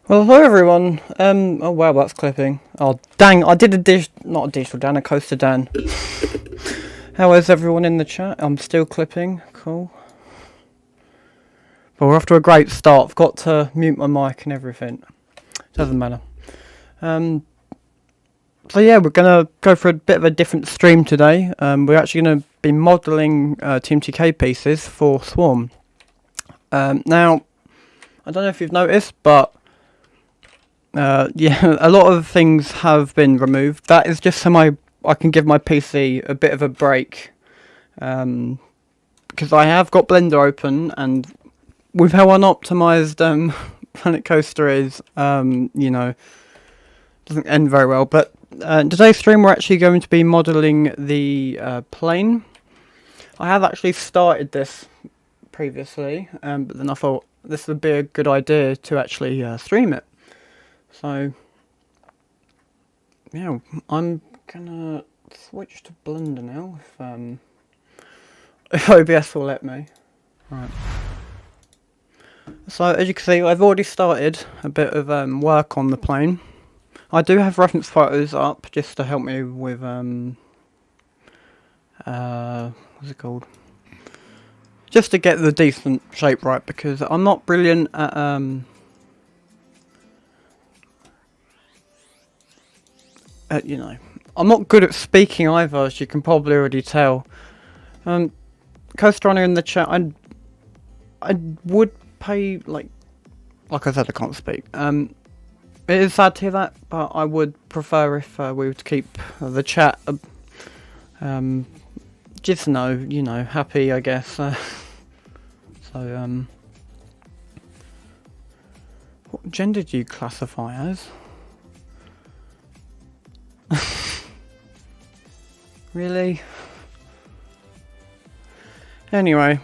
Well, hello everyone. Oh wow, that's clipping. Oh dang, I did not a digital Dan, a coaster Dan. How is everyone in the chat? I'm still clipping. Cool. But we're off to a great start. I've got to mute my mic and everything. Doesn't matter. So yeah, we're gonna go for a bit of a different stream today. We're actually gonna be modelling TMTK pieces for Swarm. Now, I don't know if you've noticed, but yeah, a lot of things have been removed. That is just so I can give my PC a bit of a break, because I have got Blender open, and with how unoptimized Planet Coaster is, you know, doesn't end very well. But in today's stream, we're actually going to be modelling the plane. I have actually started this previously, but then I thought this would be a good idea to actually stream it. So, yeah, I'm gonna switch to Blender now, if OBS will let me. Right. So, as you can see, I've already started a bit of work on the plane. I do have reference photos up, just to help me with, what's it called? Just to get the decent shape right, because I'm not brilliant at, you know, I'm not good at speaking either, as you can probably already tell. Coaster Runner in the chat, I would pay, like I said, I can't speak. It is sad to hear that, but I would prefer if we would keep the chat, just you know, happy, I guess. So, what gender do you classify as? Really? Anyway,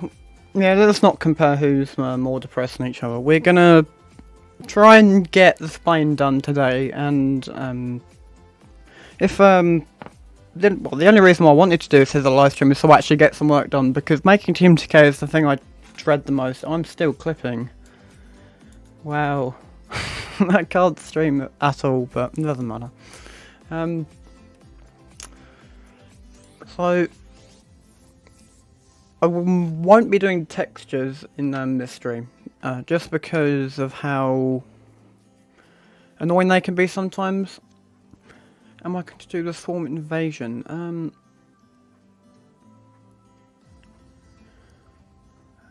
yeah, let's not compare who's more depressed than each other. We're gonna try and get the plane done today, and if the only reason why I wanted to do this as a live stream is to actually get some work done, because making TMTK is the thing I dread the most. I'm still clipping. Wow. I can't stream at all, but it doesn't matter. So, I won't be doing textures in this stream, just because of how annoying they can be sometimes. Am I going to do the Swarm invasion?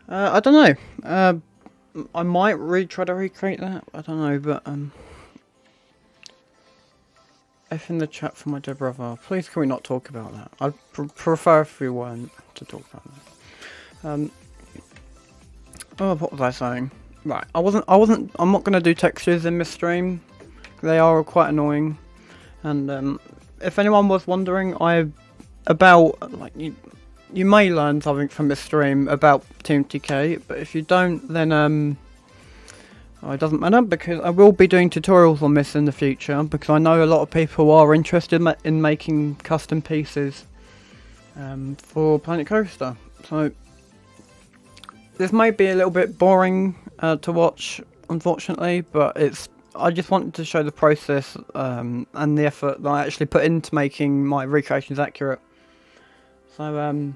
I don't know. I might try to recreate that. I don't know, but F in the chat for my dead brother. Please, can we not talk about that? I'd prefer if we weren't to talk about that. Oh, what was I saying? Right, I'm not gonna do textures in this stream. They are quite annoying. And if anyone was wondering, you may learn something from this stream about TMTK, but if you don't, then it doesn't matter, because I will be doing tutorials on this in the future, because I know a lot of people are interested in making custom pieces for Planet Coaster. So this may be a little bit boring to watch, unfortunately, but I just wanted to show the process and the effort that I actually put into making my recreations accurate. So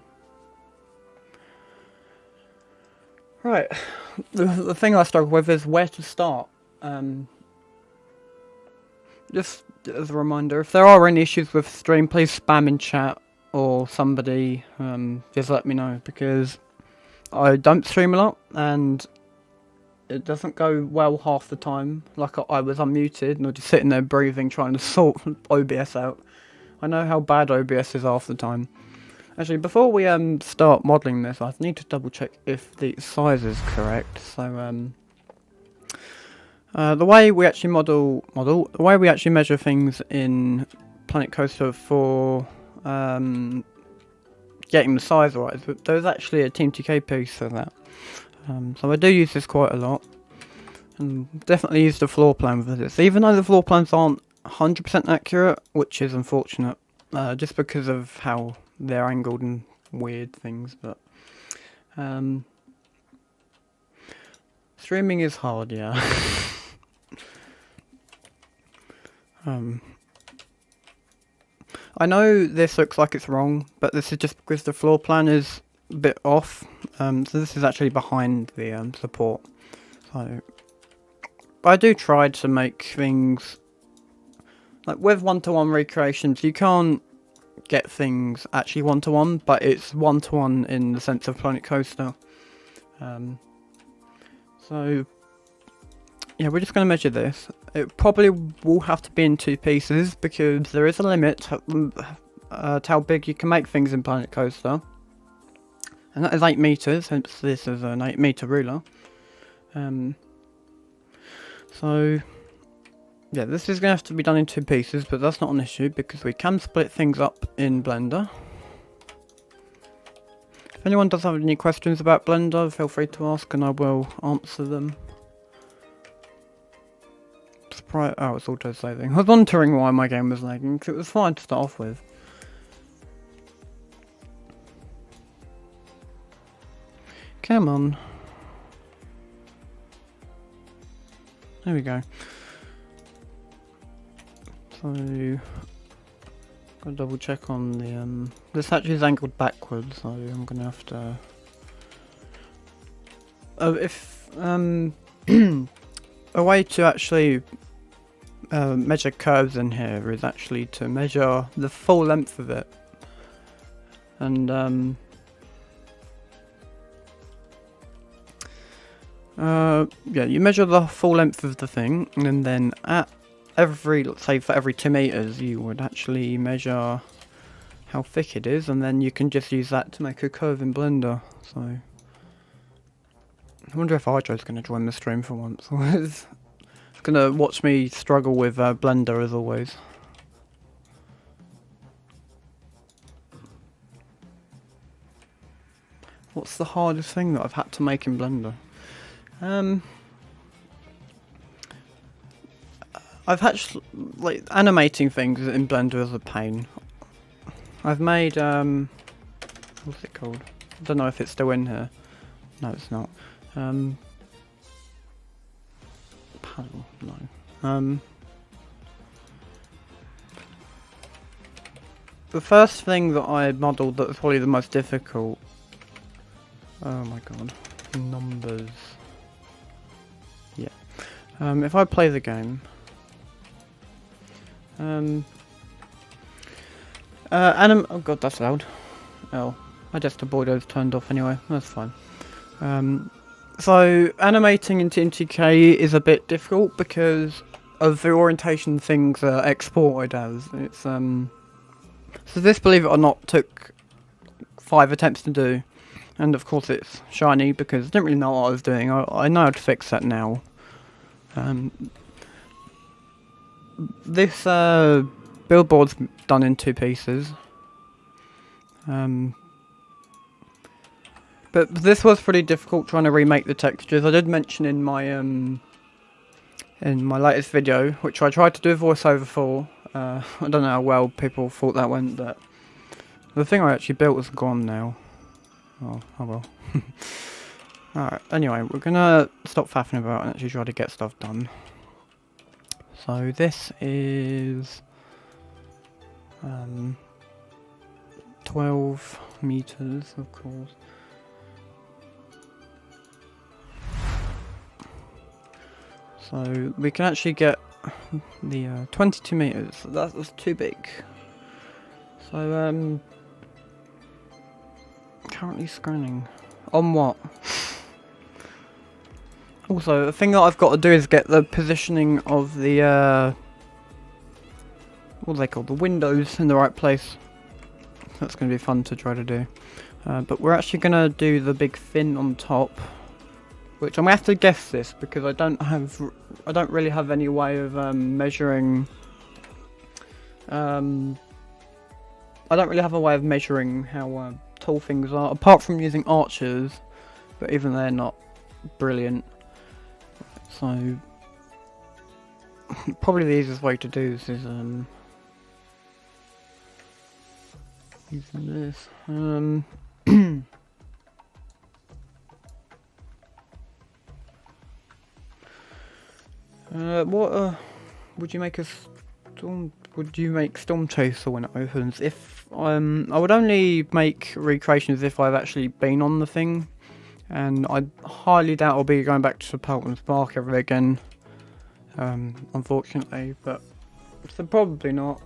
right, the thing I struggle with is where to start. Just as a reminder, if there are any issues with stream, please spam in chat, or somebody just let me know, because I don't stream a lot and it doesn't go well half the time. Like I was unmuted and I'm just sitting there breathing, trying to sort OBS out. I know how bad OBS is half the time. Actually, before we start modelling this, I need to double check if the size is correct. So the way we actually the way we actually measure things in Planet Coaster for getting the size right, there's actually a TMTK piece for that. So I do use this quite a lot, and definitely use the floor plan with this, even though the floor plans aren't 100% accurate, which is unfortunate, just because of how they're angled and weird things. But streaming is hard, yeah. I know this looks like it's wrong, but this is just because the floor plan is a bit off. So this is actually behind the support. So I do try to make things like with one-to-one recreations. You can't get things actually one-to-one, but it's one-to-one in the sense of Planet Coaster. So yeah, we're just going to measure this. It probably will have to be in 2 pieces because there is a limit to how big you can make things in Planet Coaster. And that is 8 meters, hence this is an 8-meter ruler. So yeah, this is going to have to be done in 2 pieces, but that's not an issue because we can split things up in Blender. If anyone does have any questions about Blender, feel free to ask and I will answer them. Oh, it's auto-saving. I was wondering why my game was lagging, because it was fine to start off with. Come on. There we go. So, gotta double check on the this actually is angled backwards, so I'm gonna have to. A way to actually measure curves in here is actually to measure the full length of it, and yeah, you measure the full length of the thing, and then at every, let's say for every 2 meters, you would actually measure how thick it is, and then you can just use that to make a curve in Blender. So I wonder if Hydro's going to join the stream for once. He's going to watch me struggle with Blender as always. What's the hardest thing that I've had to make in Blender? I've actually, like, animating things in Blender is a pain. I've made, what's it called? I don't know if it's still in here. No, it's not. Paddle, no. The first thing that I modelled that was probably the most difficult. Oh my god. Numbers. Yeah. If I play the game. Oh god, that's loud. Oh, I guess the boiler's turned off anyway. That's fine. So animating in TMTK is a bit difficult because of the orientation things are exported as. It's so this, believe it or not, took 5 attempts to do, and of course it's shiny because I didn't really know what I was doing. I know how to fix that now. This billboard's done in 2 pieces. But this was pretty difficult trying to remake the textures. I did mention in my latest video, which I tried to do a voiceover for. I don't know how well people thought that went, but the thing I actually built is gone now. Oh well. Alright, anyway, we're gonna stop faffing about and actually try to get stuff done. So this is 12 meters, of course. So we can actually get the 22 meters. That's too big. So currently scanning on what? Also, the thing that I've got to do is get the positioning of the what are they called? The windows in the right place. That's going to be fun to try to do. But we're actually going to do the big fin on top, which I'm going to have to guess this because I don't really have any way of measuring. I don't really have a way of measuring how tall things are, apart from using archers, but even they're not brilliant. So probably the easiest way to do this is using this. What would you make us would you make Storm Chaser when it opens? If I would only make recreations if I've actually been on the thing, and I highly doubt I'll be going back to Pelton's Park ever again. Unfortunately, but so probably not.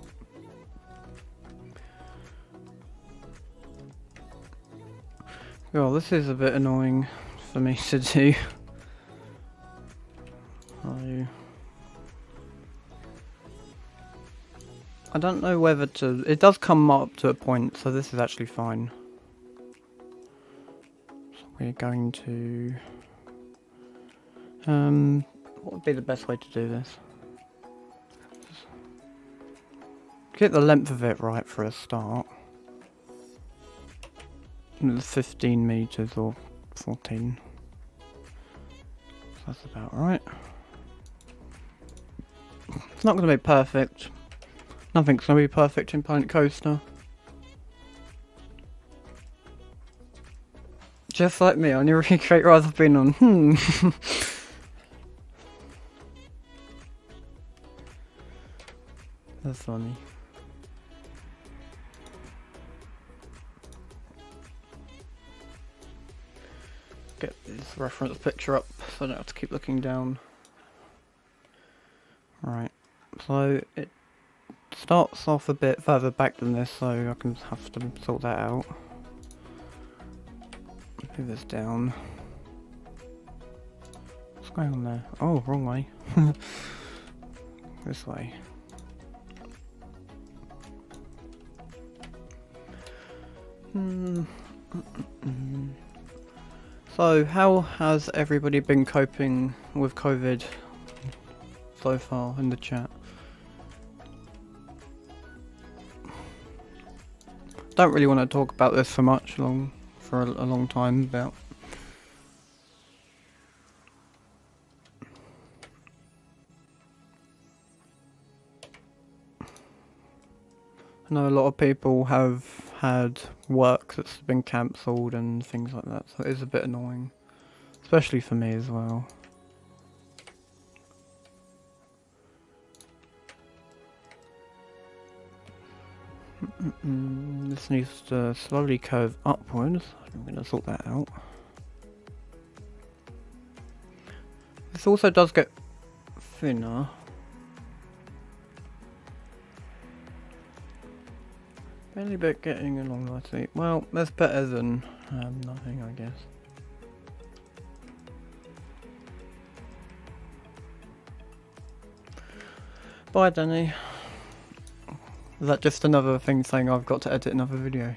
Well, this is a bit annoying for me to do. I don't know whether to... It does come up to a point, so this is actually fine. So we're going to... what would be the best way to do this? Get the length of it right for a start. It's 15 meters or 14. So that's about right. It's not going to be perfect. Nothing's going to be perfect in Planet Coaster. Just like me, I only recreate rides I've been on. That's funny. Get this reference picture up so I don't have to keep looking down. Right, so it starts off a bit further back than this, so I can have to sort that out. Move this down. What's going on there? Oh, wrong way. This way. So, how has everybody been coping with COVID so far in the chat? Don't really want to talk about this for a long time, but I know a lot of people have had work that's been cancelled and things like that, so it is a bit annoying, especially for me as well. This needs to slowly curve upwards. I'm going to sort that out. This also does get thinner. Barely bit getting along, I think. Well, that's better than nothing, I guess. Bye, Danny. Is that just another thing saying I've got to edit another video?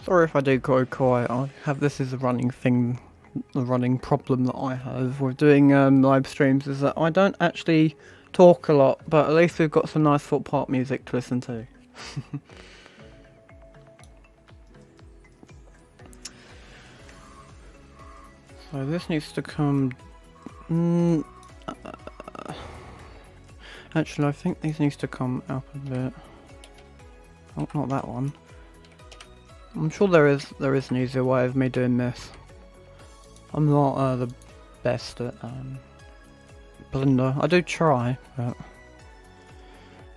Sorry if I do go quiet. This is a running thing, a running problem that I have with doing live streams, is that I don't actually talk a lot, but at least we've got some nice footpark music to listen to. So this needs to come... actually, I think these needs to come up a bit. Oh, not that one. I'm sure there is an easier way of me doing this. I'm not the best at Blender. I do try, but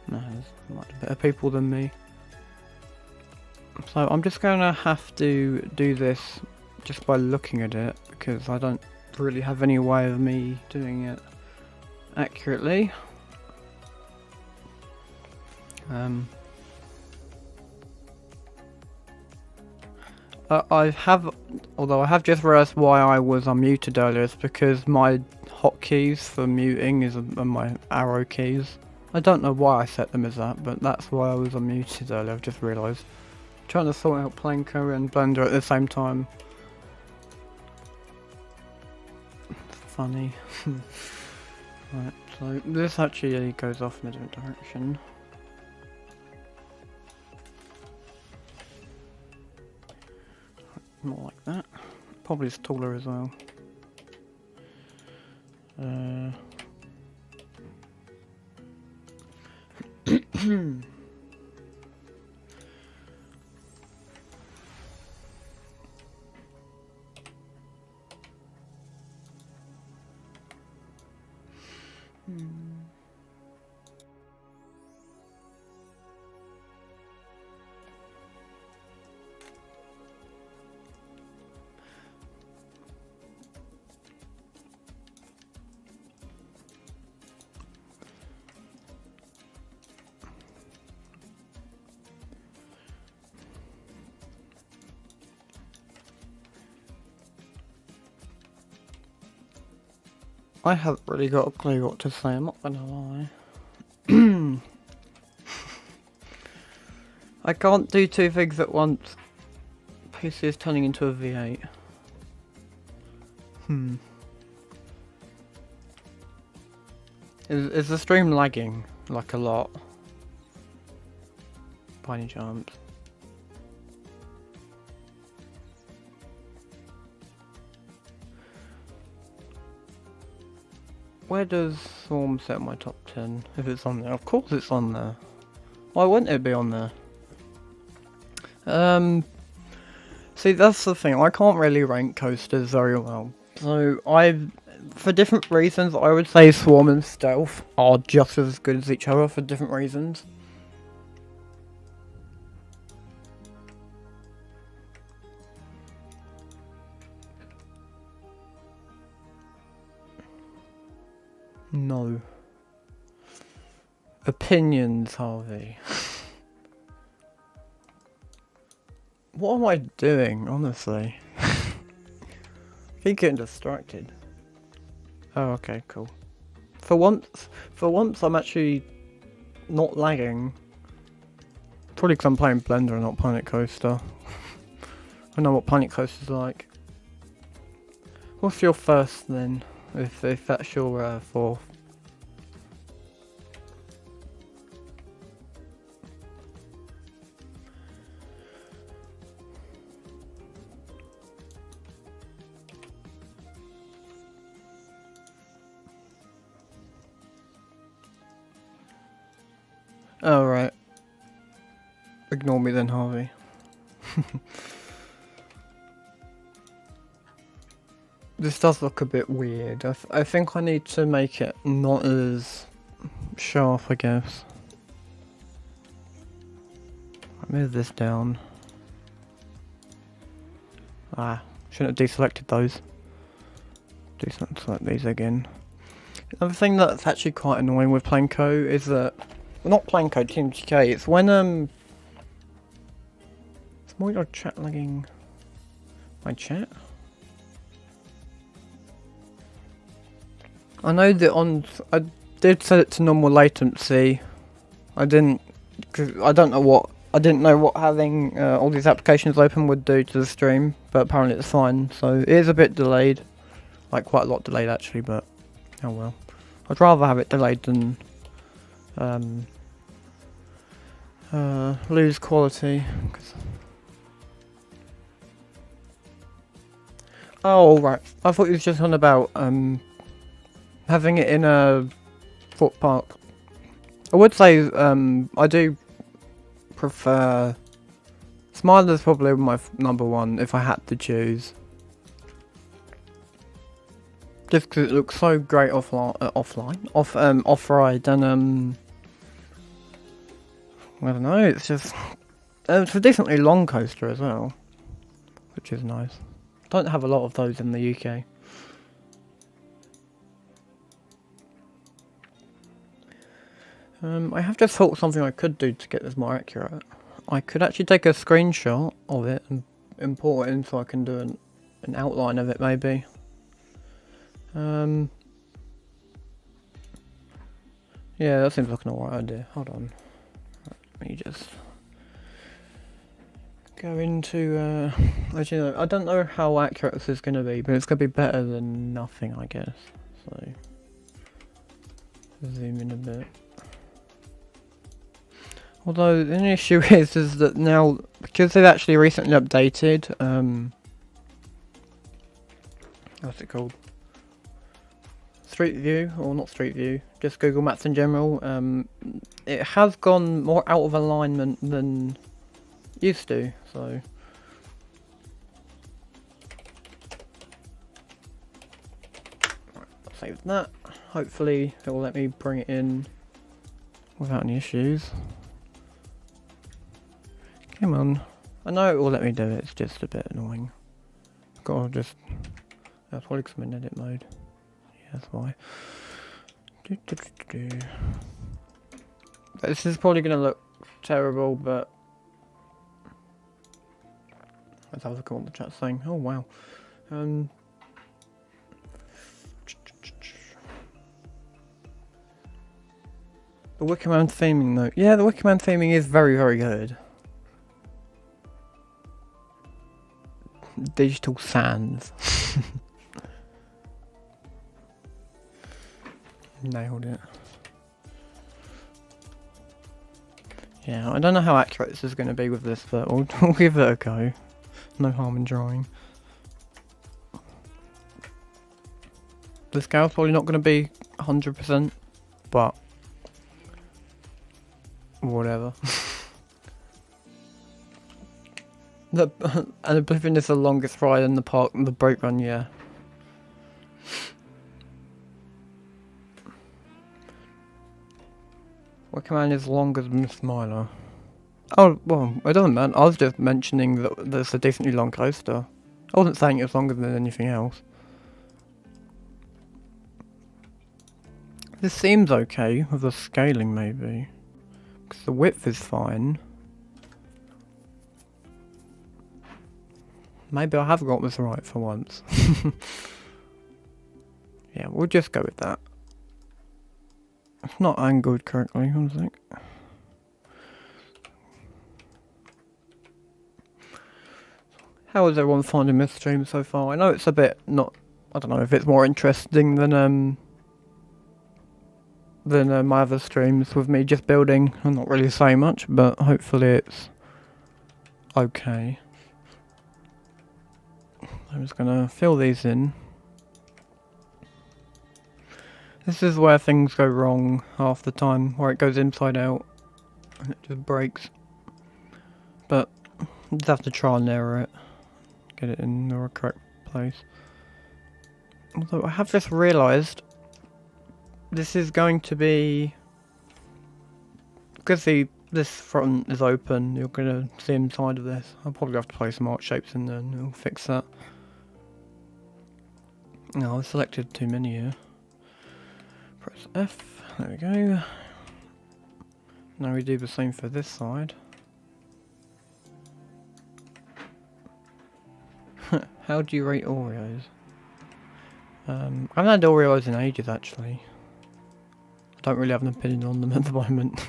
no, there's much better people than me. So I'm just going to have to do this just by looking at it, because I don't really have any way of me doing it accurately. Although I have just realised why I was unmuted earlier, it's because my hotkeys for muting are my arrow keys. I don't know why I set them as that, but that's why I was unmuted earlier, I've just realised. Trying to sort out Planker and Blender at the same time. Funny. Right, so this actually goes off in a different direction. More like that. Probably is taller as well. I haven't really got a clue what to say, I'm not gonna lie. I can't do two things at once. PC is turning into a V8. Is the stream lagging like a lot? By any chance? Where does Swarm set my top 10? If it's on there, of course it's on there. Why wouldn't it be on there? See, that's the thing. I can't really rank coasters very well. So for different reasons, I would say Swarm and Stealth are just as good as each other for different reasons. No. Opinions, Harvey. What am I doing, honestly? I keep getting distracted. Oh, okay, cool. For once I'm actually not lagging. Probably because I'm playing Blender and not Planet Coaster. I know what Planet Coaster's like. What's your first then? If that's your fourth. Oh, right. Ignore me then, Harvey. This does look a bit weird. I think I need to make it not as sharp, I guess. I'll move this down. Shouldn't have deselected those. Deselect these again. Another thing that's actually quite annoying with playing Co is that, well, not playing Co, TMTK, it's when it's more your chat lagging my chat. I know that I did set it to normal latency. I didn't know what having all these applications open would do to the stream, but apparently it's fine. So it is a bit delayed, like quite a lot delayed actually, but oh well. I'd rather have it delayed than lose quality. Oh right, I thought you was just on about having it in a foot park. I would say I do prefer Smiler's probably my number one if I had to choose. Just because it looks so great off-ride and I don't know, it's just it's a decently long coaster as well, which is nice. Don't have a lot of those in the UK. I have just thought something I could do to get this more accurate. I could actually take a screenshot of it and import it in so I can do an outline of it maybe. Yeah, that seems like an alright idea. Hold on. Let me just go into actually no, I don't know how accurate this is going to be, but it's going to be better than nothing, I guess. So zoom in a bit. Although the only issue is that now, because they've actually recently updated what's it called? Street View, or not Street View, just Google Maps in general, it has gone more out of alignment than it used to, so right, save that. Hopefully it will let me bring it in without any issues. Come on. I know it will let me do it, it's just a bit annoying. Gotta just... that's probably because I'm in edit mode. Yeah, that's why. This is probably going to look terrible, but... let's have a look at what the chat's saying. Oh, wow. The Wicker Man theming though. Yeah, the Wicker Man theming is very, very good. Digital sands. Nailed it. Yeah, I don't know how accurate this is going to be with this, but we'll give it a go. No harm in trying. The scale's probably not going to be 100%, but whatever. And I believe this is the longest ride in the park, the brake run, yeah. Wicker Man is longer than Miss Milo. Oh, well, it doesn't matter. I was just mentioning that there's a decently long coaster. I wasn't saying it was longer than anything else. This seems okay with the scaling, maybe. Because the width is fine. Maybe I have got this right for once. Yeah, we'll just go with that. It's not angled correctly, I think. How is everyone finding this stream so far? I know it's a bit not... I don't know if it's more interesting than my other streams with me just building. I'm not really saying much, but hopefully it's okay. I'm just gonna fill these in. This is where things go wrong half the time, where it goes inside out and it just breaks. But you just have to try and error it, get it in the correct place. Although I have just realised this is going to be, because this front is open, you're going to see inside of this. I'll probably have to place some arc shapes in there and it'll fix that. No, I've selected too many here. Press F, there we go. Now we do the same for this side. How do you rate Oreos? I haven't had Oreos in ages actually. I don't really have an opinion on them at the moment.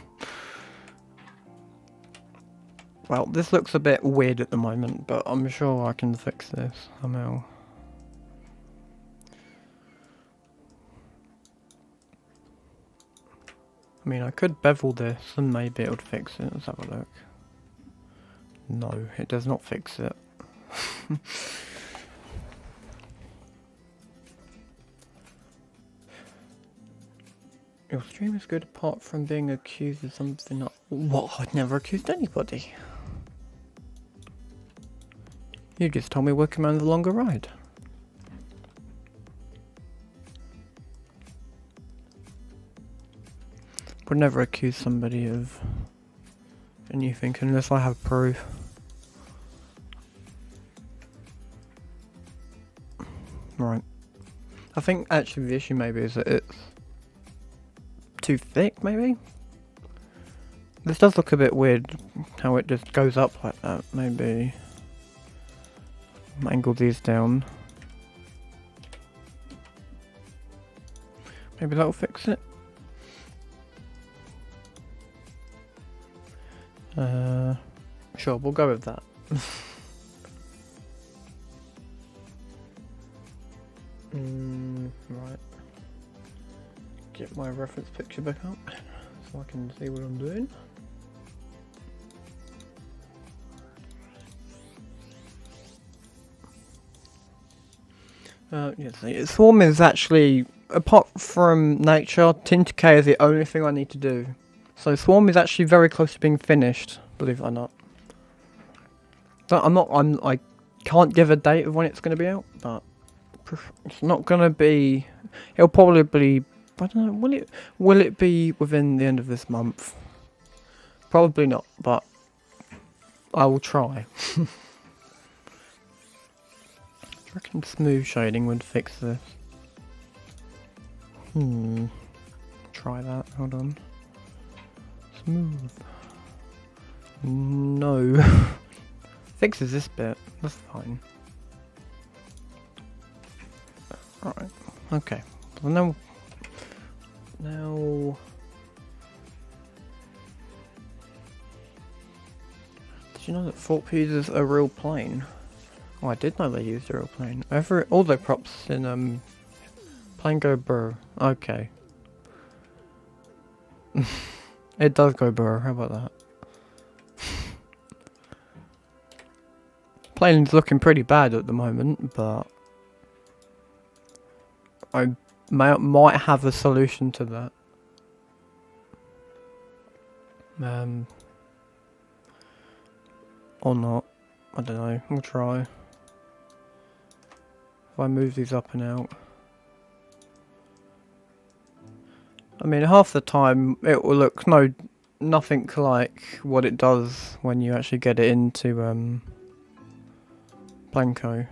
Well, this looks a bit weird at the moment, but I'm sure I can fix this somehow. I mean, I could bevel this and maybe it would fix it. Let's have a look. No, it does not fix it. Your stream is good apart from being accused of something not... What? I'd never accused anybody. You just told me Wicker Man's a longer ride. Would never accuse somebody of anything unless I have proof. Right. I think actually the issue maybe is that it's too thick, maybe? This does look a bit weird, how it just goes up like that, maybe. Angle these down. Maybe that'll fix it. Sure, we'll go with that. Right. Get my reference picture back up so I can see what I'm doing. Yes, Swarm is actually, apart from nature, TMTK is the only thing I need to do. So Swarm is actually very close to being finished, believe it or not. So I can't give a date of when it's going to be out, but it's not going to be, it'll probably be, I don't know, will it be within the end of this month? Probably not, but I will try. I reckon smooth shading would fix this. Try that, hold on. Smooth. No. Fixes this bit, that's fine. Alright, okay. Well, now you know that Thorpe uses a real plane? Oh, I did know they used a real plane. All the props in plane go burr. Okay. It does go burr, how about that? Plane's looking pretty bad at the moment, but I might have a solution to that. Or not. I don't know. We'll try. If I move these up and out. I mean, half the time it will look nothing like what it does when you actually get it into Blanco.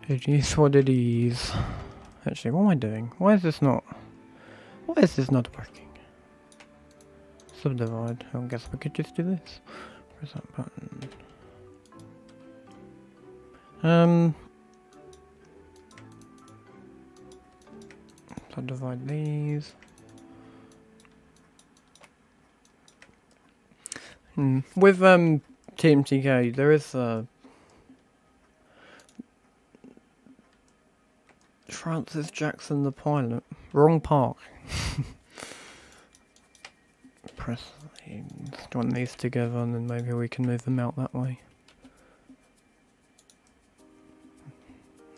It is what it is. Actually, what am I doing? Why is this not working? Subdivide. I guess we could just do this. Press that button. Subdivide these. With TMTK, there is Francis Jackson the pilot. Wrong park. Press join these together and then maybe we can move them out that way.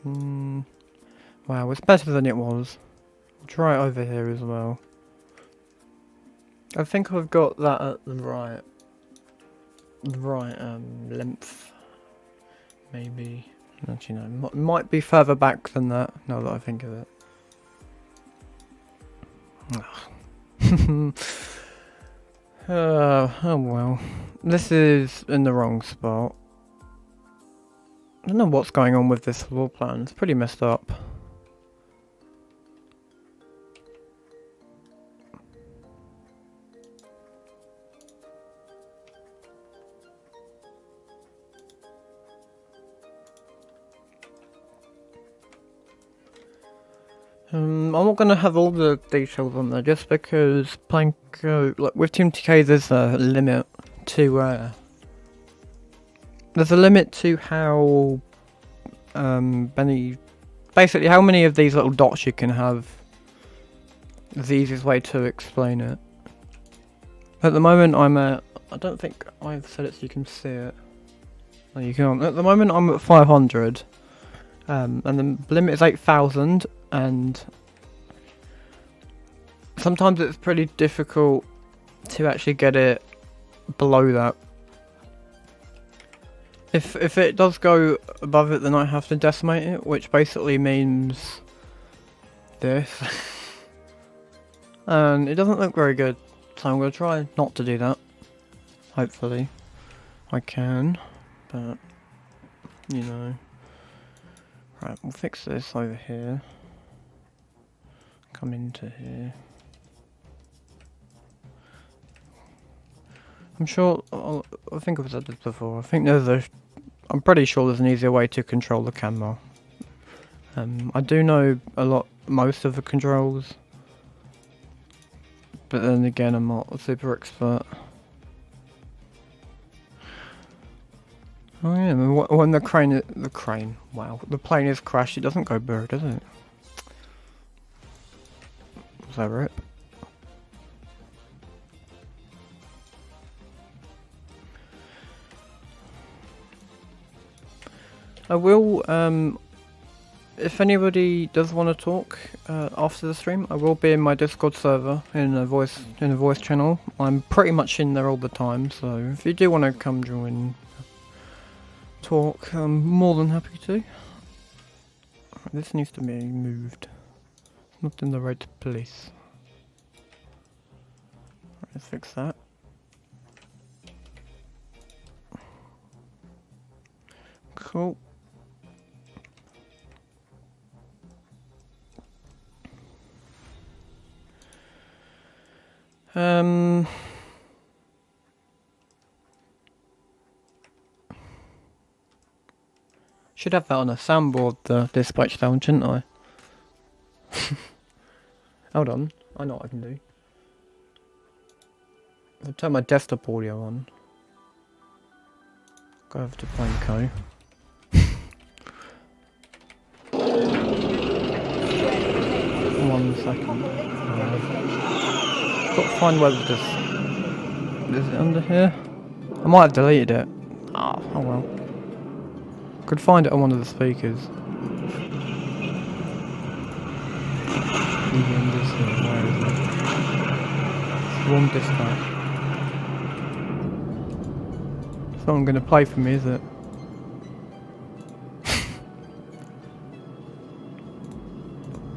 Wow, it's better than it was. I'll try it over here as well. I think I've got that at the right length. Maybe. Actually no, might be further back than that now that I think of it. Oh well. This is in the wrong spot. I don't know what's going on with this floor plan. It's pretty messed up. I'm not going to have all the details on there just because Planko, like with TMTK, there's a limit to how basically how many of these little dots you can have. Is the easiest way to explain it. At the moment I'm at, I don't think I've set it so you can see it. No, you can't. At the moment I'm at 500 and the limit is 8,000. And sometimes it's pretty difficult to actually get it below that. If it does go above it, then I have to decimate it, which basically means this. And it doesn't look very good, so I'm going to try not to do that. Hopefully I can, but you know. Right, we'll fix this over here. Come into here. I'm sure, I think I've said this before, I'm pretty sure there's an easier way to control the camera. I do know most of the controls, but then again I'm not a super expert. Oh yeah, when the plane is crashed, it doesn't go burr, does it? Is that right? I will, if anybody does want to talk after the stream, I will be in my Discord server in a voice channel. I'm pretty much in there all the time, so if you do want to come join, talk, I'm more than happy to. This needs to be moved. Not in the right place. Let's fix that. Cool. Should have that on a soundboard, the dispatch sound, shouldn't I? Hold on, I know what I can do. I'll turn my desktop audio on. Go over to Planco. 1 second. Got to find whether this is it under here. I might have deleted it. Oh well. Could find it on one of the speakers. Even this here, where is it? Swarm dispatch. It's not going to play for me, is it?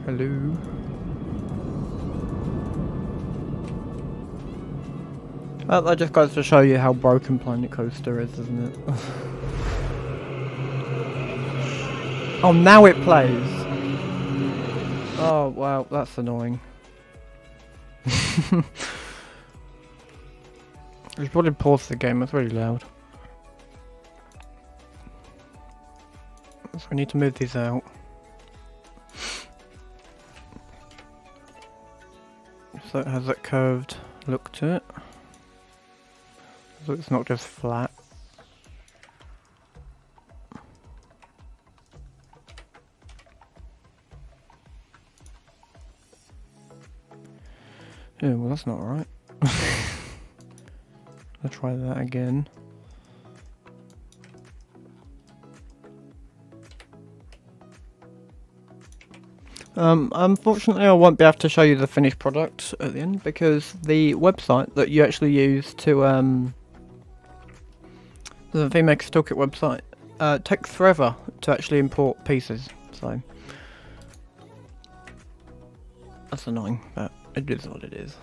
Hello. Well, that just goes to show you how broken Planet Coaster is, doesn't it? Oh, now it plays. Oh, wow, that's annoying. You should probably pause the game, it's really loud. So we need to move these out. So it has that curved look to it. So it's not just flat. Yeah, well that's not right. I'll try that again. Unfortunately I won't be able to show you the finished product at the end because the website that you actually use to the Thememakers Toolkit website takes forever to actually import pieces, so that's annoying, but it is what it is.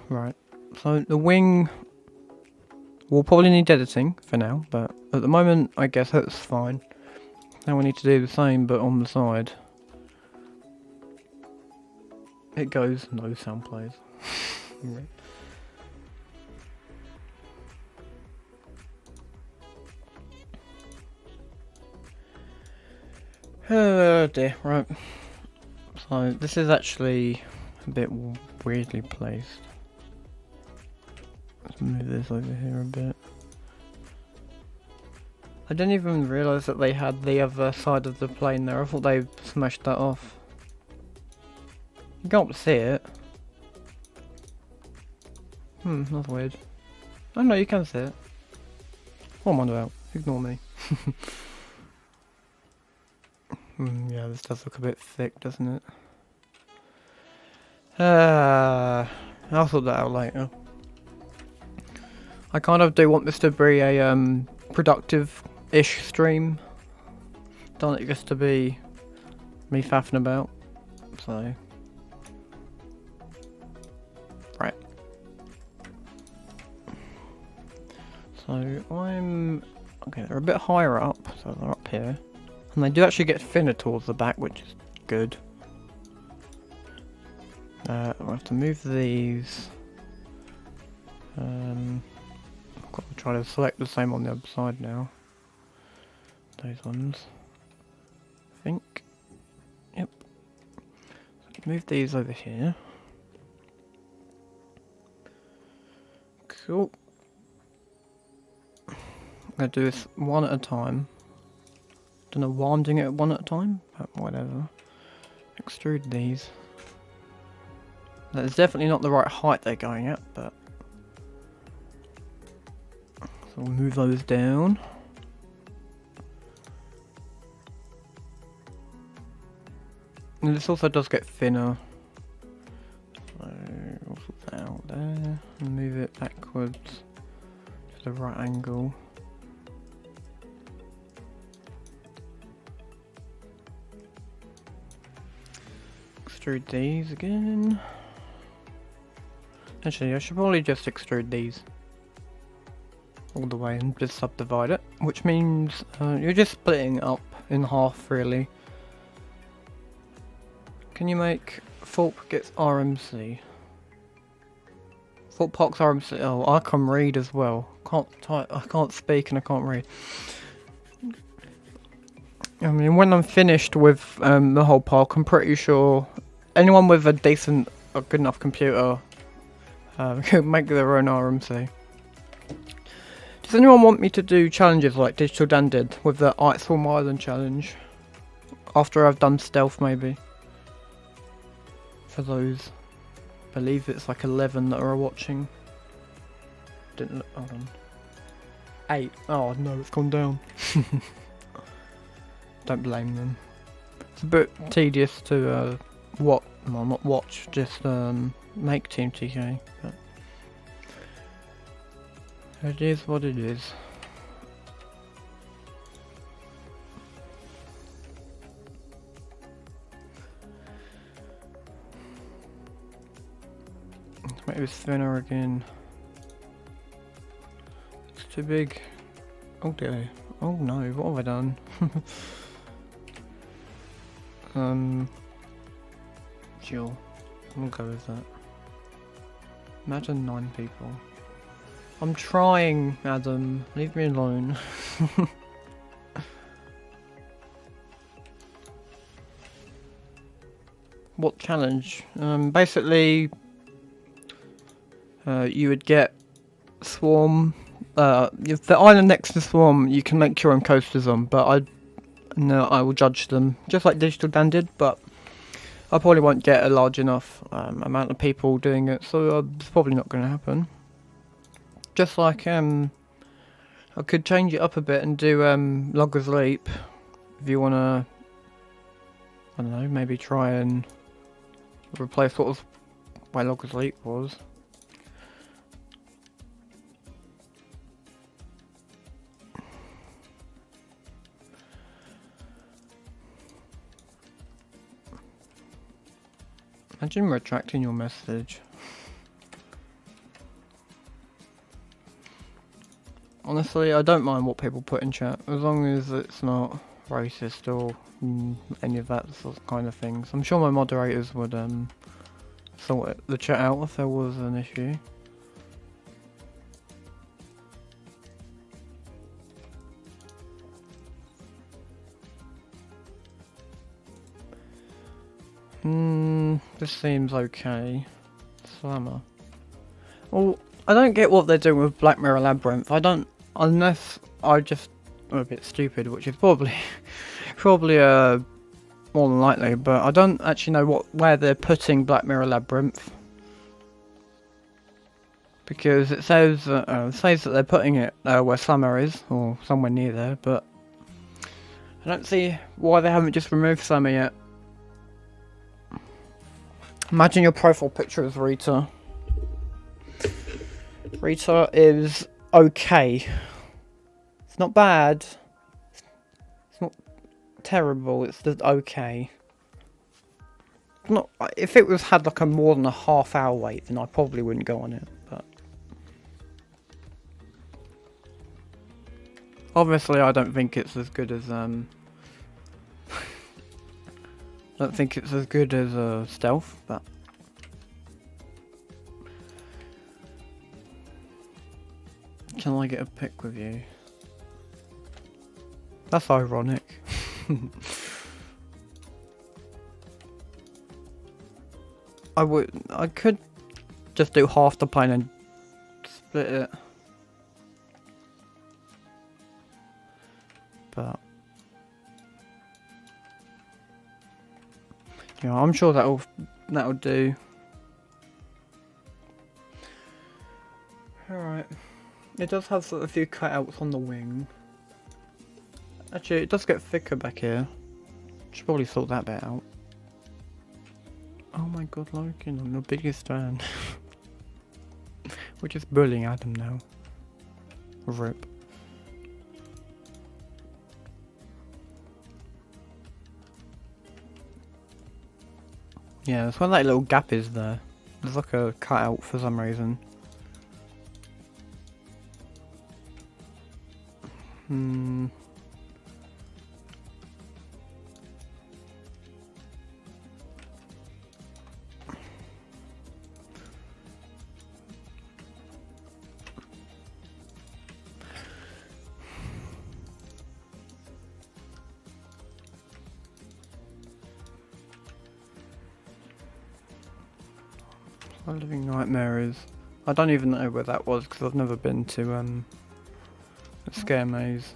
Right, so the wing will probably need editing for now, but at the moment I guess that's fine. Now we need to do the same but on the side. It goes, no sound plays. Right. Oh dear, right. So this is actually a bit weirdly placed. Let's move this over here a bit. I didn't even realise that they had the other side of the plane there. I thought they smashed that off. You can't see it. That's weird. Oh no, you can see it. What am I on about? Ignore me. Yeah, this does look a bit thick, doesn't it? I'll sort that out later. I kind of do want this to be a productive-ish stream. Don't want it just to be me faffing about. So, right. So I'm okay. They're a bit higher up, so they're up here, and they do actually get thinner towards the back, which is good. I'll have to move these. I've got to try to select the same on the other side now. Those ones. I think. Yep. Move these over here. Cool. I'm going to do this one at a time. Don't know why I'm doing it one at a time, but whatever. Extrude these. That is definitely not the right height they're going at, but... So we'll move those down. And this also does get thinner. So we'll put that out there and move it backwards to the right angle. Extrude these again. Actually, I should probably just extrude these all the way and just subdivide it, which means you're just splitting up in half, really. Can you make Thorpe gets RMC? Thorpe Park's RMC. Oh, I can read as well. Can't type. I can't speak and I can't read. I mean, when I'm finished with the whole park, I'm pretty sure anyone with a decent or good enough computer make their own RMC. Does anyone want me to do challenges like Digital Dan did with the Swarm Island challenge? After I've done stealth, maybe. For those. I believe it's like 11 that are watching. Didn't look, hold on. 8. Oh no, it's gone down. Don't blame them. It's a bit tedious to well, not watch, just make TMTK. But it is what it is. Let's make this thinner again. It's too big. Oh dear. Oh no, what have I done? Sure. We'll go with that. Imagine 9 people. I'm trying, Adam. Leave me alone. What challenge? Basically, you would get Swarm. The island next to Swarm, you can make your own coasters on, but I will judge them just like Digital Dan did, but I probably won't get a large enough amount of people doing it, so it's probably not going to happen. Just like I could change it up a bit and do Logger's Leap if you want to. I don't know, maybe try and replace what was where Logger's Leap was. Imagine retracting your message. Honestly, I don't mind what people put in chat, as long as it's not racist or any of that sort of kind of things. I'm sure my moderators would sort the chat out if there was an issue. This seems okay. Slammer. Well, I don't get what they're doing with Black Mirror Labyrinth. I don't, unless I just am a bit stupid, which is probably more than likely. But I don't actually know where they're putting Black Mirror Labyrinth, because it says that they're putting it where Slammer is, or somewhere near there. But I don't see why they haven't just removed Slammer yet. Imagine your profile picture is Rita. Rita is okay. It's not bad. It's not terrible. It's just okay. It's not. If it had like a more than a half-hour wait, then I probably wouldn't go on it. But obviously, I don't think it's as good as I don't think it's as good as Stealth, but can I get a pic with you? That's ironic. I could just do half the plane and split it, but yeah, I'm sure that'll do. Alright. It does have sort of a few cutouts on the wing. Actually, it does get thicker back here. Should probably sort that bit out. Oh my god, Logan, I'm the biggest fan. We're just bullying Adam now. Rip. Yeah, that's where that little gap is there. There's like a cutout for some reason. My living nightmare is I don't even know where that was because I've never been to a scare maze.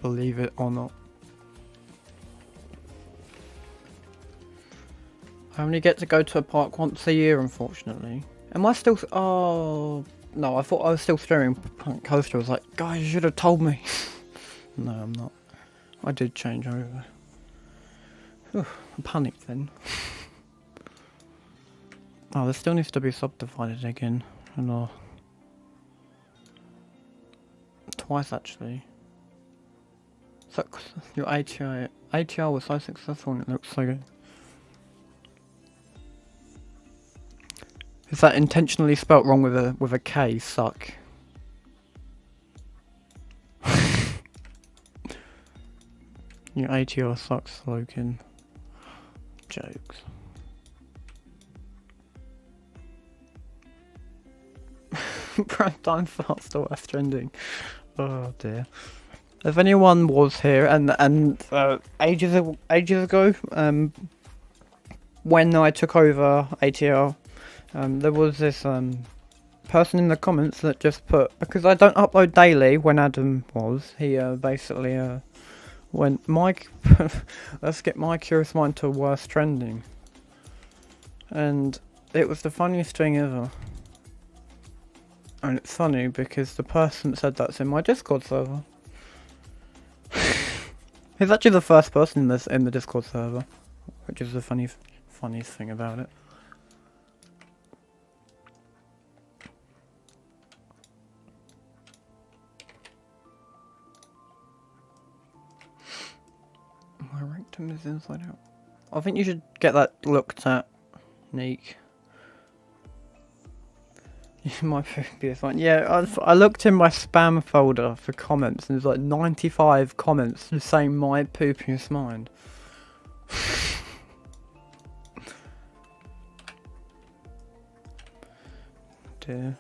Believe it or not. I only get to go to a park once a year, unfortunately. Am I still... Oh... No, I thought I was still staring Punk Coaster. I was like, guys, you should have told me. No, I'm not. I did change over. Whew, I panicked then. Oh, there still needs to be subdivided again. And twice actually. So, your ATR was so successful and it looks so good. Is that intentionally spelt wrong with a K? Suck. Your ATR sucks, Logan. Jokes. Prime time fast or Death Stranding. Oh dear. If anyone was here and ages ago, when I took over ATR, there was this person in the comments that just put, because I don't upload daily when Adam was, he basically went, Mike, let's get my curious mind to worst trending. And it was the funniest thing ever. And it's funny because the person that said that's in my Discord server. He's actually the first person in the Discord server, which is the funniest thing about it. My rectum is inside out. I think you should get that looked at, Neek. My poop is fine. Yeah, I looked in my spam folder for comments and there's like 95 comments saying my poopiest mind. Dear.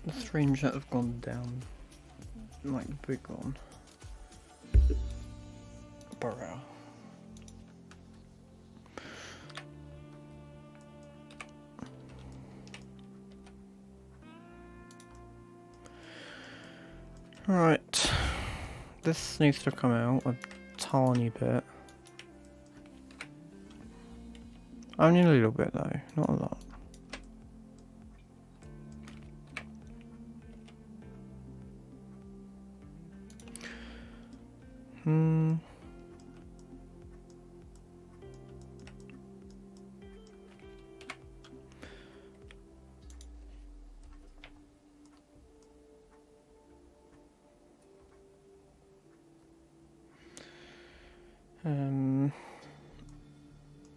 The stream should have gone down like the big one. Burrow. Right, this needs to come out a tiny bit. Only a little bit though, not a lot.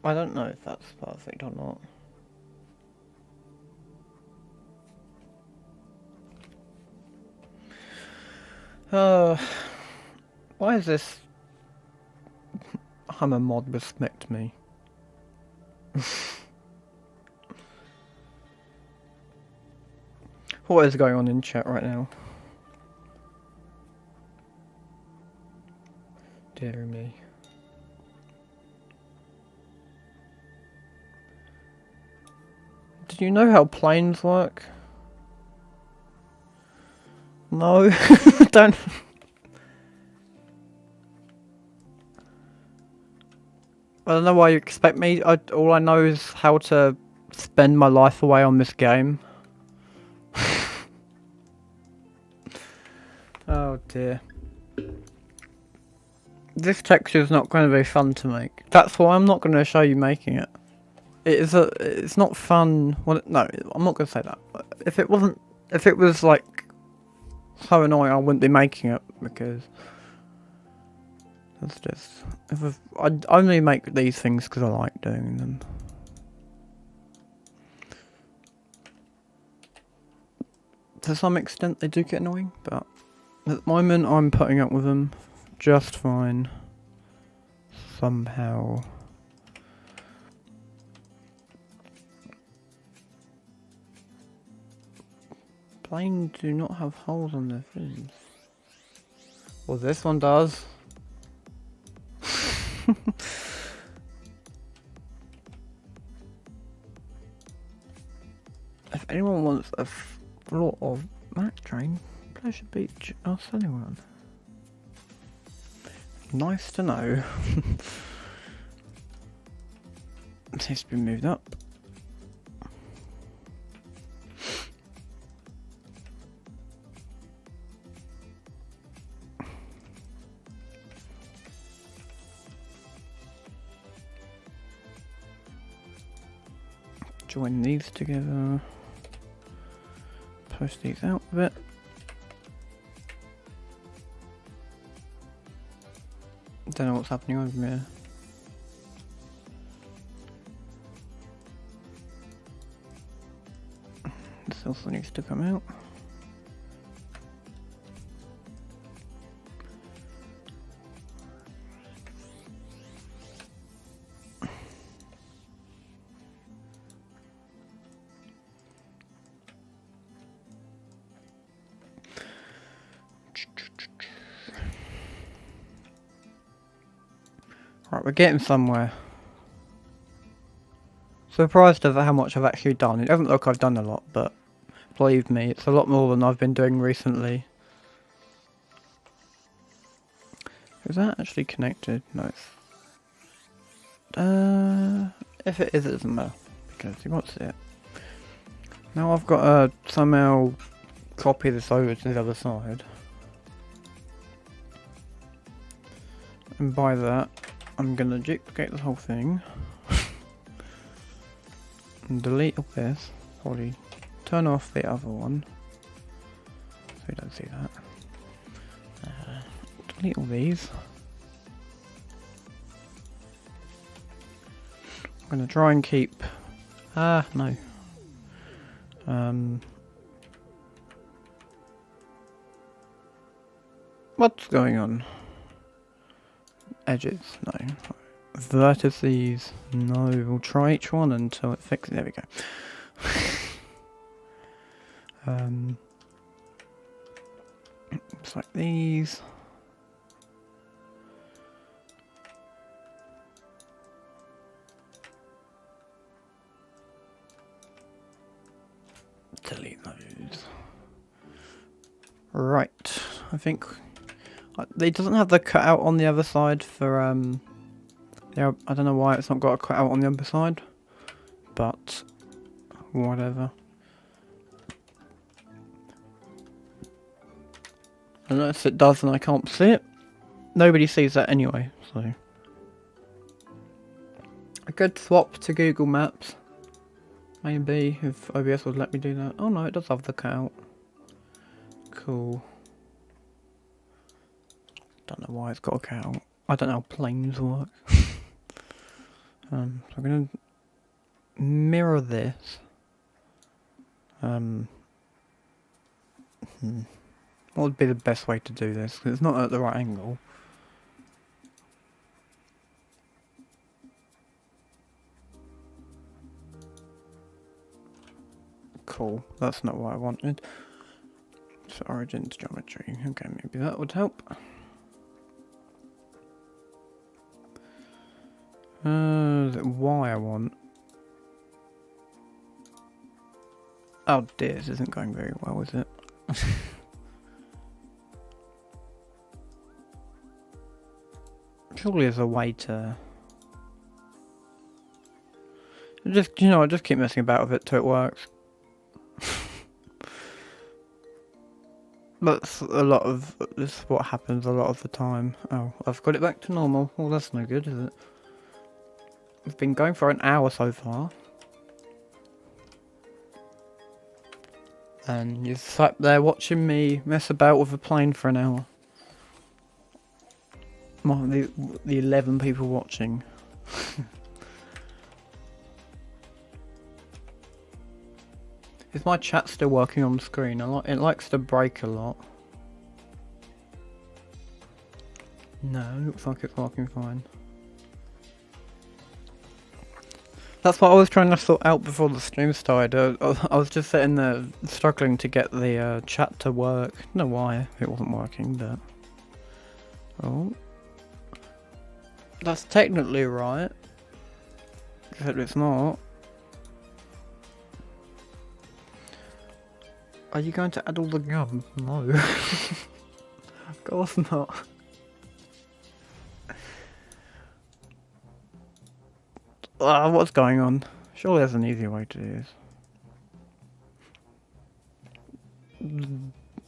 I don't know if that's perfect or not. Why is this? I'm a mod, respect me. What is going on in chat right now? Dear me. Did you know how planes work? No, don't. I don't know why you expect me. All I know is how to spend my life away on this game. Oh dear. This texture is not going to be fun to make. That's why I'm not going to show you making it. It's not fun. Well, no, I'm not going to say that. If it was like so annoying, I wouldn't be making it because that's just. I only make these things because I like doing them. To some extent, they do get annoying, but at the moment, I'm putting up with them just fine. Somehow. planes do not have holes on their fins. Well, this one does. If anyone wants a floor of Mac train, Pleasure Beach, I'll sell you one. Nice to know. It needs to be moved up. Join these together. Post these out a bit. Don't know what's happening over here. This also needs to come out. Right, we're getting somewhere. Surprised at how much I've actually done. It doesn't look like I've done a lot, but believe me, it's a lot more than I've been doing recently. Is that actually connected? No. If it is, it doesn't matter, because you won't see it. Now I've got to somehow copy this over to the other side. And by that, I'm gonna duplicate the whole thing. And delete all this. Probably turn off the other one, so you don't see that. Delete all these. I'm gonna try and keep. No. What's going on? Edges, no. Vertices, no. We'll try each one until it fixes. There we go. It's like these. Delete those. Right, I think it doesn't have the cutout on the other side for yeah, I don't know why it's not got a cutout on the other side, but whatever. Unless it does and I can't see it. Nobody sees that anyway, so I could swap to Google Maps. Maybe, if OBS would let me do that. Oh no, it does have the cutout. Cool. Don't know why it's got a cutout. I don't know how planes work. So I'm gonna mirror this. What would be the best way to do this? Because it's not at the right angle. Cool, that's not what I wanted. So origins geometry. Okay, maybe that would help. Is it Y I want? Oh dear, this isn't going very well, is it? Surely there's a way to... Just, you know, I just keep messing about with it till it works. That's a lot of... This is what happens a lot of the time. Oh, I've got it back to normal. Well, that's no good, is it? We've been going for an hour so far. And you're sat there watching me mess about with a plane for an hour. Well, the 11 people watching. Is my chat still working on the screen? It likes to break a lot. No, looks like it's working fine. That's what I was trying to sort out before the stream started. I was just sitting there struggling to get the chat to work. I don't know why it wasn't working, but... Oh. That's technically right. Except it's not. Are you going to add all the gum? No. Of course not. What's going on? Surely there's an easier way to do this.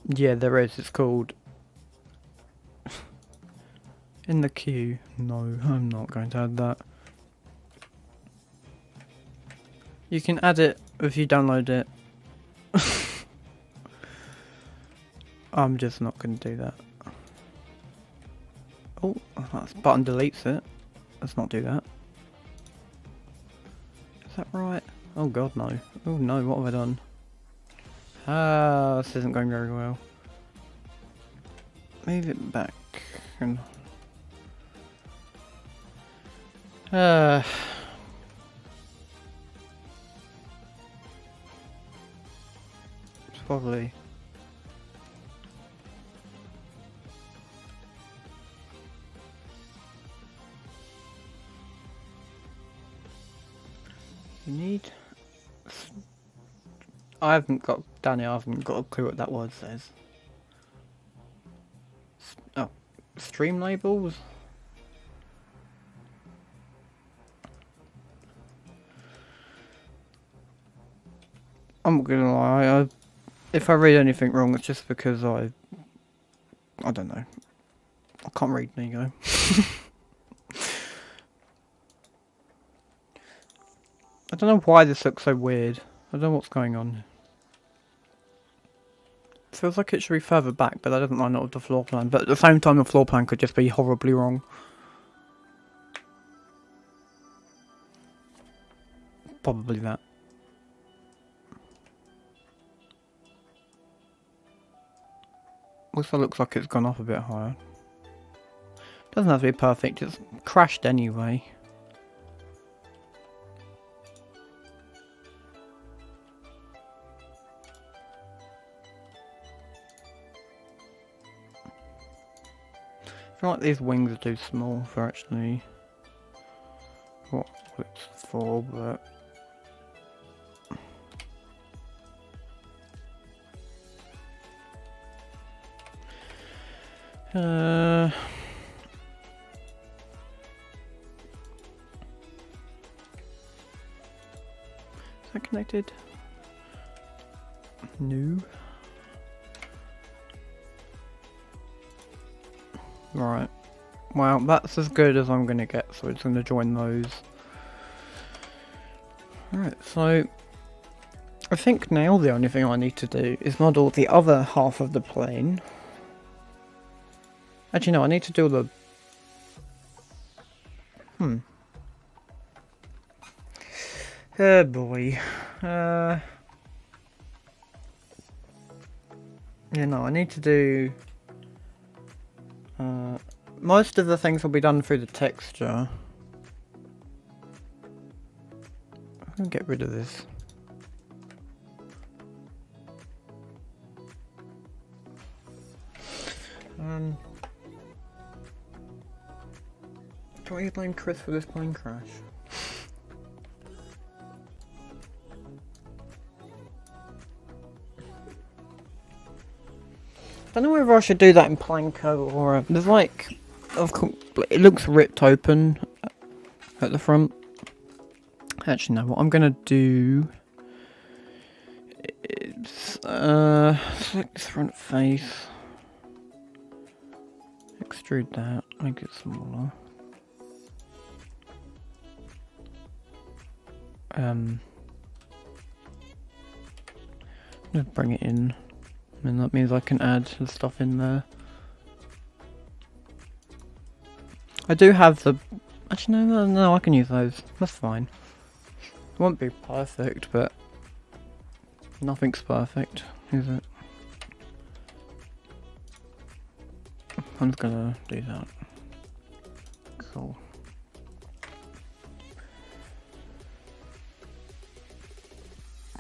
Yeah, there is. It's called... In the queue. No, I'm not going to add that. You can add it if you download it. I'm just not going to do that. Oh, that button deletes it. Let's not do that. Is that right? Oh god, no. Oh no, what have I done? This isn't going very well. Move it back. And probably. You need... I haven't got... Danny, I haven't got a clue what that word says. Oh, stream labels? I'm not gonna lie, if I read anything wrong, it's just because I don't know. I can't read, there you go. I don't know why this looks so weird. I don't know what's going on. It feels like it should be further back, but that doesn't line up with the floor plan. But at the same time, the floor plan could just be horribly wrong. Probably that. Also looks like it's gone up a bit higher. Doesn't have to be perfect, it's crashed anyway. I feel like these wings are too small for actually what it's for, but is that connected? No. Right. Well, that's as good as I'm gonna get, so it's gonna join those. Right, so I think now the only thing I need to do is model the other half of the plane. Actually, no, I need to do the... Oh boy. Yeah, no, I need to do... most of the things will be done through the texture. I'm gonna get rid of this. Can we blame Chris for this plane crash? I don't know whether I should do that in Planko or there's like, of course, it looks ripped open at the front. Actually, no. What I'm gonna do is select this front face, extrude that, make it smaller. Just bring it in. And that means I can add the stuff in there. I do have the... Actually, no, I can use those. That's fine. It won't be perfect, but... Nothing's perfect, is it? I'm just gonna do that. Cool.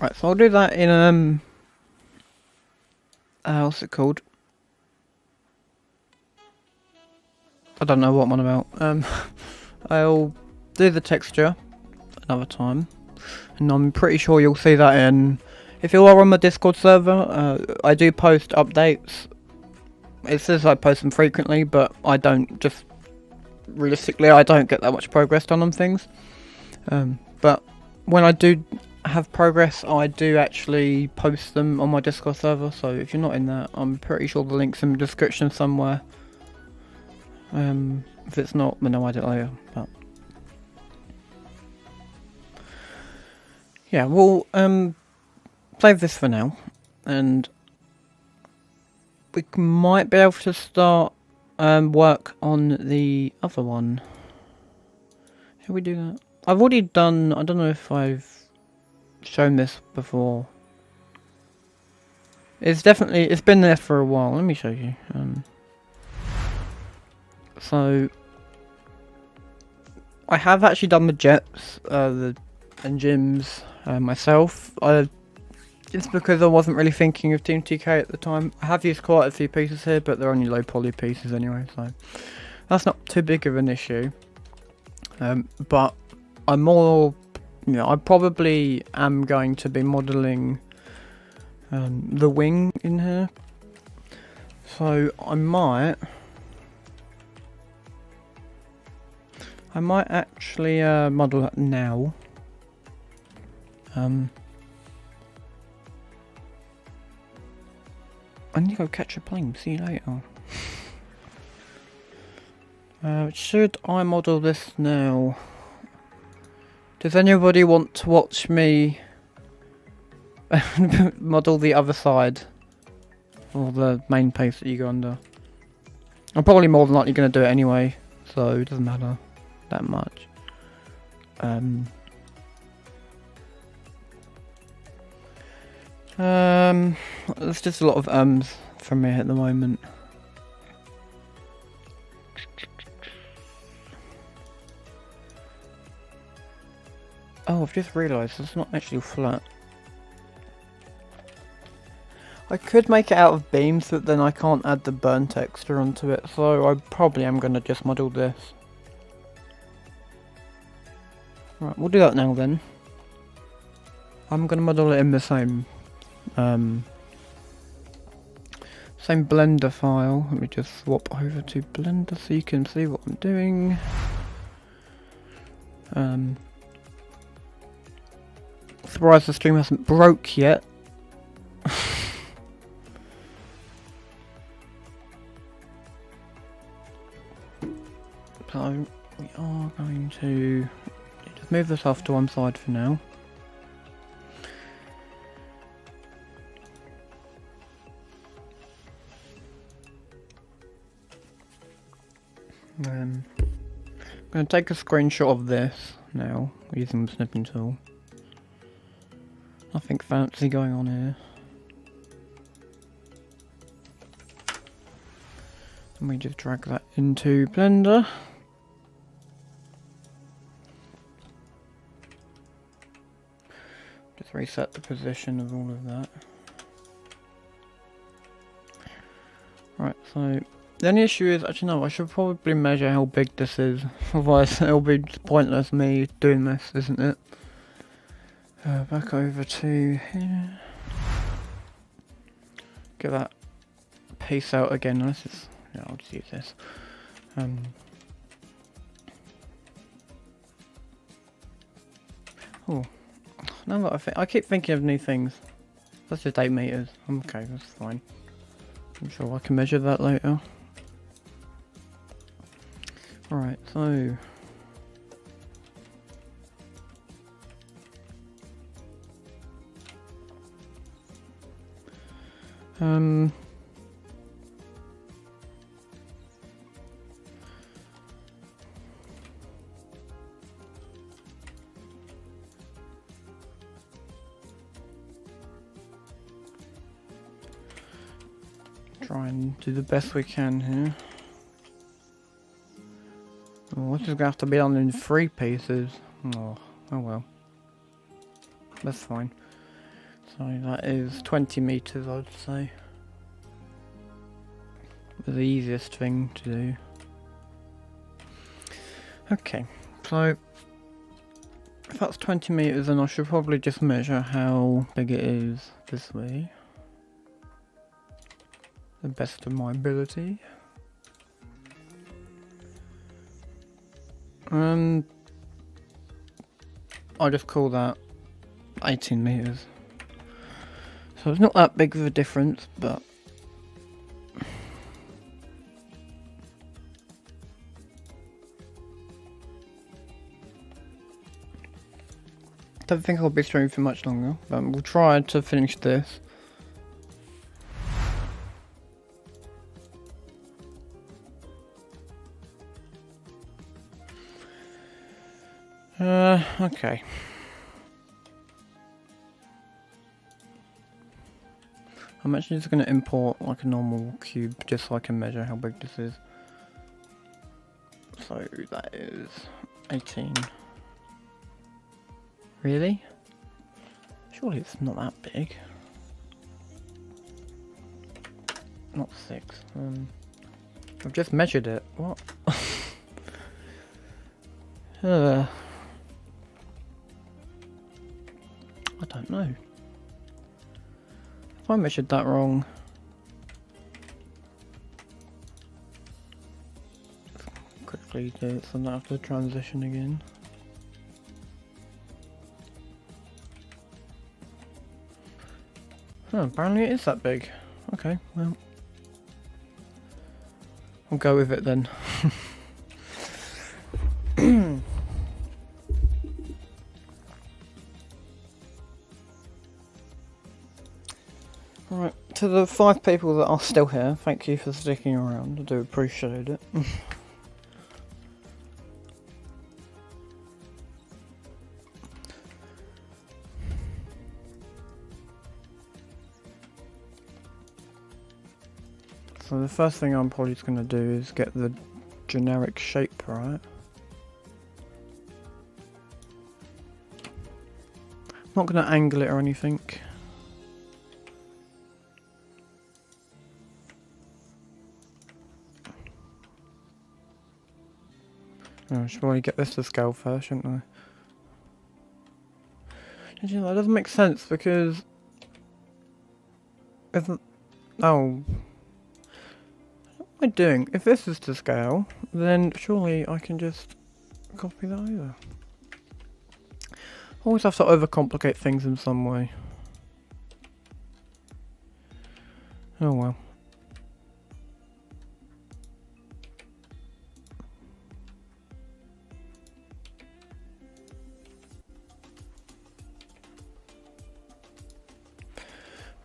Right, so I'll do that in what's it called? I don't know what I'm on about. I'll do the texture another time, and I'm pretty sure you'll see that in. If you are on my Discord server, I do post updates. It says I post them frequently, but I don't. Just realistically, I don't get that much progress done on things. But when I do have progress, I do actually post them on my Discord server. So if you're not in that, I'm pretty sure the link's in the description somewhere. If it's not, then I'll add it later. But yeah, we'll save this for now, and we might be able to start work on the other one. Shall we do that? I've already done. I don't know if I've shown this before. It's been there for a while. Let me show you. So I have actually done the jets, and gyms myself. It's because I wasn't really thinking of TMTK at the time. I have used quite a few pieces here, but they're only low poly pieces anyway, so that's not too big of an issue. But I'm more, I probably am going to be modelling the wing in here. So I might actually model that now. I need to go catch a plane. See you later. Should I model this now? Does anybody want to watch me model the other side? Or the main piece that you go under? I'm probably more than likely going to do it anyway, so it doesn't matter that much. There's just a lot of from me at the moment. Oh, I've just realised it's not actually flat. I could make it out of beams, but then I can't add the burn texture onto it, so I probably am going to just model this. Right, we'll do that now then. I'm going to model it in the same Blender file. Let me just swap over to Blender so you can see what I'm doing. Surprised the stream hasn't broke yet. So we are going to just move this off to one side for now. I'm going to take a screenshot of this now using the snipping tool. Nothing fancy going on here. And we just drag that into Blender. Just reset the position of all of that. Right, so the only issue is, actually no, I should probably measure how big this is, otherwise it'll be pointless me doing this, isn't it? Back over to here. Get that piece out again. This is, yeah, I'll just use this. Oh, now that I keep thinking of new things. That's just 8 meters. Okay, that's fine. I'm sure I can measure that later. Alright, so try and do the best we can here. Oh, this is gonna have to be done in 3 pieces. Oh well. That's fine. So that is 20 meters, I'd say. The easiest thing to do. Okay, so if that's 20 meters, then I should probably just measure how big it is this way. The best of my ability. I'll just call that 18 meters. So it's not that big of a difference, but don't think I'll be streaming for much longer, but we'll try to finish this. Okay. I'm actually just going to import like a normal cube just so I can measure how big this is. So that is 18. Really? Surely it's not that big. Not 6. I've just measured it. What? I don't know. If I measured that wrong. Quickly do it so I don't have to transition again. Apparently it is that big. Okay, well. I'll go with it then. Right, to the 5 people that are still here, thank you for sticking around. I do appreciate it. So the first thing I'm probably just going to do is get the generic shape right. I'm not going to angle it or anything. I should probably get this to scale first, shouldn't I? And you know, that doesn't make sense because if what am I doing? If this is to scale, then surely I can just copy that over. Always have to overcomplicate things in some way. Oh well.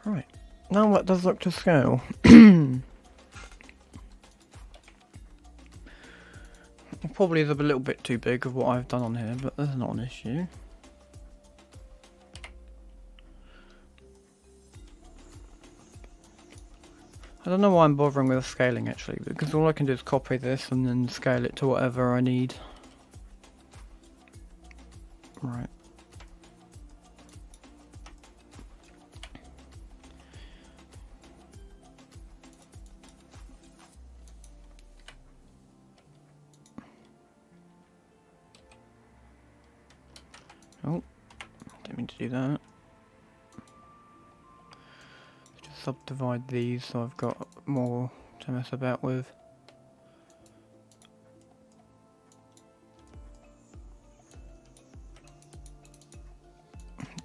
Right, now that does look to scale. It probably is a little bit too big of what I've done on here, but that's not an issue. I don't know why I'm bothering with scaling actually, because all I can do is copy this and then scale it to whatever I need. Right. Oh, didn't mean to do that. Just subdivide these so I've got more to mess about with.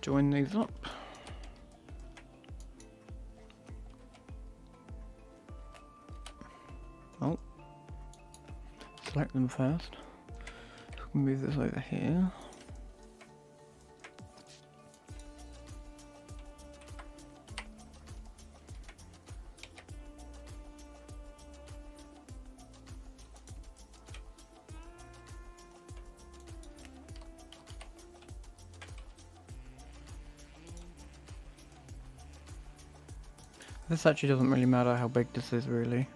Join these up. Oh, select them first. Move this over here. This actually doesn't really matter how big this is, really.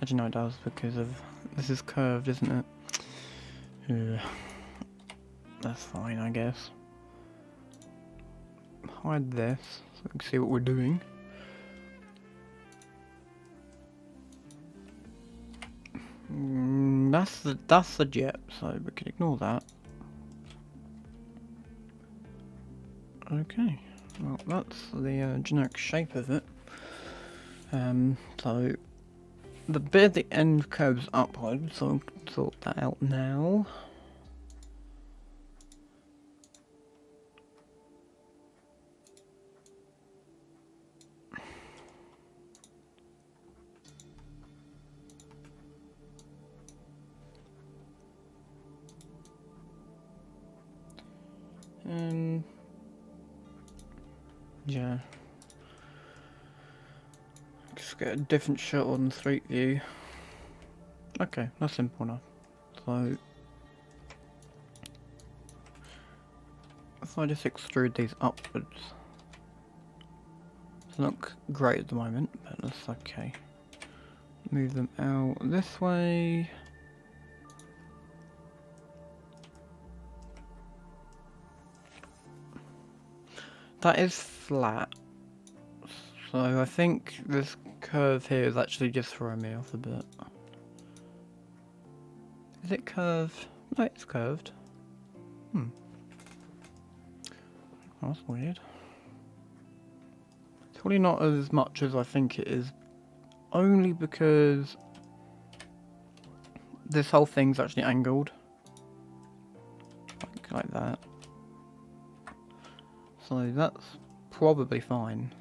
Actually, no, it does, because of this is curved, isn't it? Yeah. That's fine, I guess. hide this so we can see what we're doing. That's the jet, so we can ignore that. Okay, well that's the generic shape of it. So the bit at the end curves upwards, so I'll sort that out now. Yeah. Just get a different shot on the street view. Okay, that's simple enough. So if I just extrude these upwards, it's not great at the moment, but that's okay. Move them out this way. That is flat. So I think this curve here is actually just throwing me off a bit. Is it curved? No, it's curved. Oh, that's weird. It's probably not as much as I think it is. Only because this whole thing's actually angled. Like that. So that's probably fine.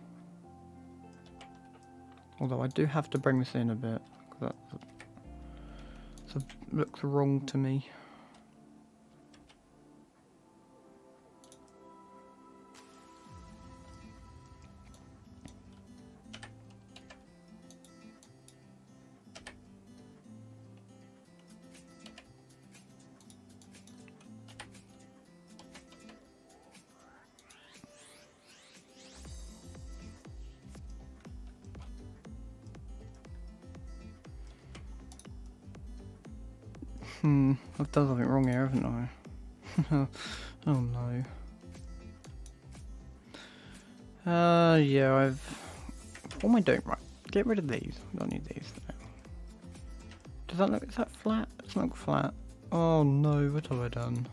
Although I do have to bring this in a bit. That looks wrong to me. I've done something wrong here, haven't I? Oh no. Yeah, what am I doing? Right, get rid of these. I don't need these now. Does that look, is that flat? It's not flat. Oh no, what have I done?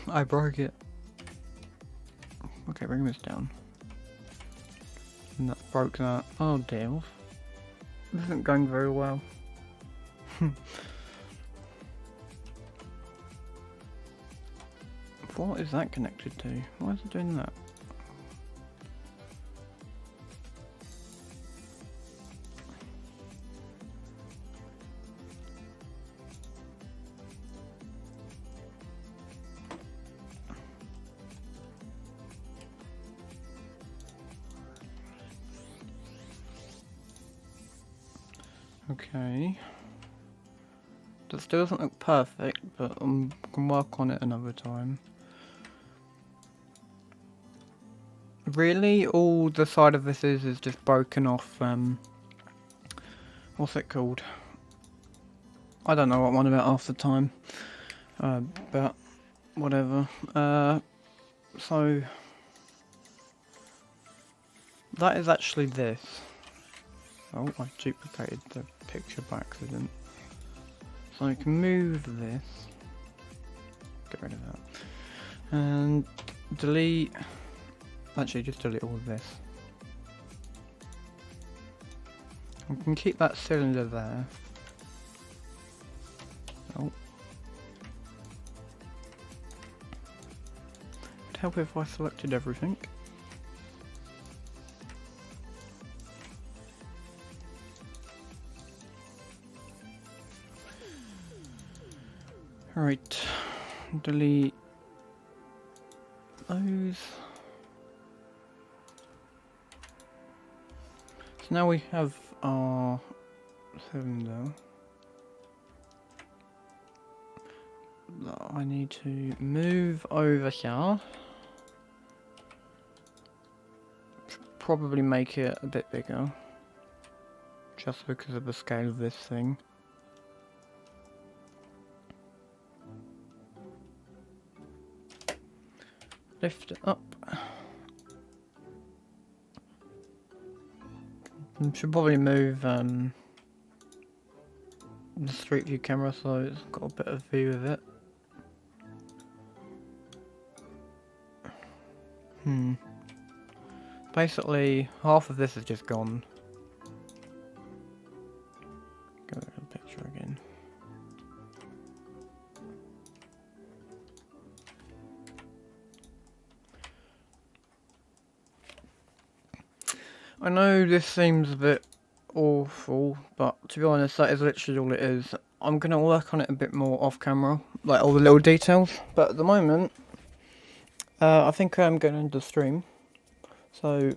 I broke it. Okay, bring this down. And that broke that. Oh dear. This isn't going very well. What is that connected to? Why is it doing that? Okay. That still doesn't look perfect, but I can work on it another time. Really, all the side of this is just broken off, what's it called? I don't know what one about half the time, but whatever. So that is actually this. Oh, I've duplicated the picture by accident. So I can move this, get rid of that, and delete. Actually, just delete all of this. I can keep that cylinder there. Oh. It'd help if I selected everything. Alright, delete those. So now we have our cylinder. I need to move over here. Probably make it a bit bigger. Just because of the scale of this thing. lift it up. Should probably move the street view camera so it's got a bit of view of it. Basically, half of this is just gone. Go to the picture again. I know this seems a bit awful, but to be honest, that is literally all it is. I'm going to work on it a bit more off camera, like all the little details, but at the moment, I think I'm going into stream. So,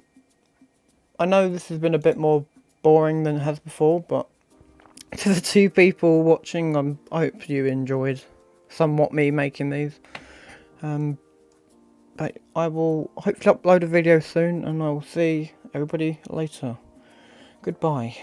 I know this has been a bit more boring than it has before, but to the 2 people watching, I hope you enjoyed somewhat me making these. But I will hopefully upload a video soon, and I will see everybody later. Goodbye.